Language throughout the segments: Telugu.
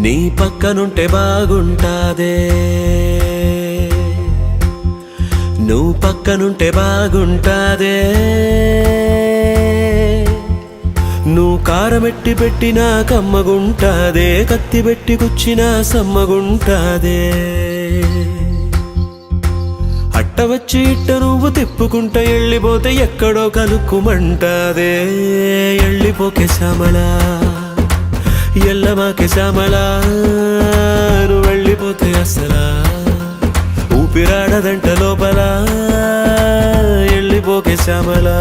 నీ పక్కనుంటే బాగుంటాదే, నువ్వు పక్కనుంటే బాగుంటాదే, నువ్వు కారమెట్టి పెట్టినా కమ్మగుంటాదే, కత్తి పెట్టి గుచ్చినా సమ్మగుంటాదే. అట్ట వచ్చి ఇట్ట నువ్వు తిప్పుకుంటా ఎళ్ళిపోతే ఎక్కడో కలుక్కుమంటాదే. ఎళ్ళిపోకే శ్యామలా, ఎల్లమాకే శ్యామలా, నువ్వు వెళ్ళిపోతే అసలా ఊపిరాడదంట లోపల. ఎళ్ళిపోకే శ్యామలా.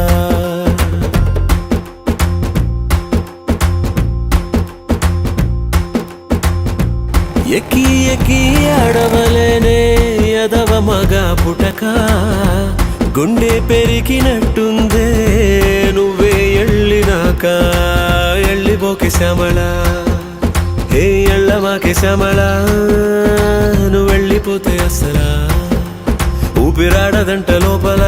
ఎక్కి ఎక్కి ఆడవలేనే ఎదవ మగ పుటక, గుండె పెరిగినట్టుందే నువ్వే ఎళ్ళినాక. ఎళ్ళిపోకే శ్యామలా, హే ఎళ్ళమాకే శ్యామలా, నువ్వు వెళ్ళిపోతే అసలా ఊపిరాడదంట లోపల.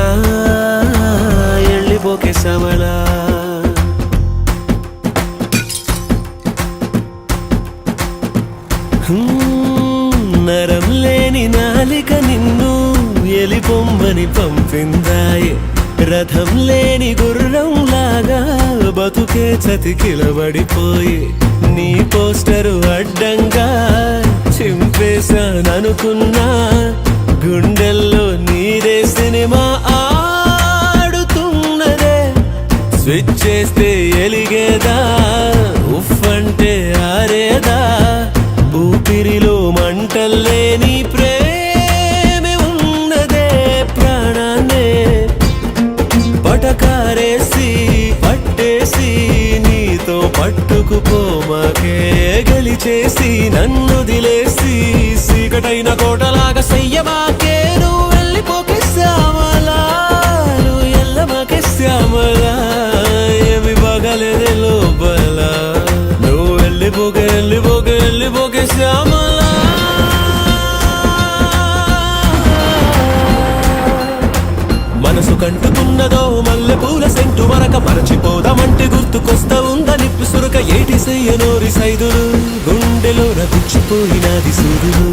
ఎళ్ళిపోకే శ్యామలా. నరం లేని నాలిక నిన్ను ఎలిపొమ్మని పంపిందాయే, రథం లేని గుర్రం లాగా బతుకే చతికిలబడిపోయి. నీ పోస్టరు అడ్డంగా చింపేశాననుకున్నా, గుండెల్లో నీరే సినిమా ఆడుతున్నదే. స్విచ్ చేస్తే ఎలిగేదా, ఉఫ్ అంటే ఆరేదా, ఊపిరిలో మంటల్లేని ప్రేమే ఉన్నదే. ప్రాణాన్నే పటకారేసి పట్టేసి నీతో పట్టుకుపోమాకే, గెలిచేసి నన్ను దిలేసి సీకటైన కోటలాగా చెయ్యమాకే. నువ్వు వెళ్ళిపోకే శ్యామలా, నువ్వు ఎల్లమాకే శ్యామలా, ఏమి బాగలేదే లోపల. నువ్వు వెళ్ళిపోకే వెళ్ళిపోకే వెళ్ళిపోకే శ్యామలా. మనసు కంటుకున్నదో మల్లె పూల సెంటు మరక, మరచిపోదామంటే గుర్తుకొస్తా ఉందా నిప్పు సురక. ఏటి సయ్యనోరి సైదులు, గుండెలోన గుచ్చిపోయినది సూదులు.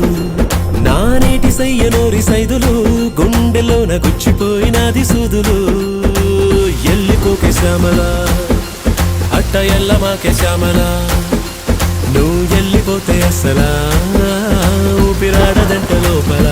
నానేటి సయ్యనోరి సైదులు, గుండెలోన గుచ్చిపోయినది సూదులు. ఎల్లిపోకే శ్యామలా, అట్ట ఎల్లమాకే శ్యామలా, నువ్వు ఎల్లిపోతే అసలా ఊపిరాడదంట లోపల.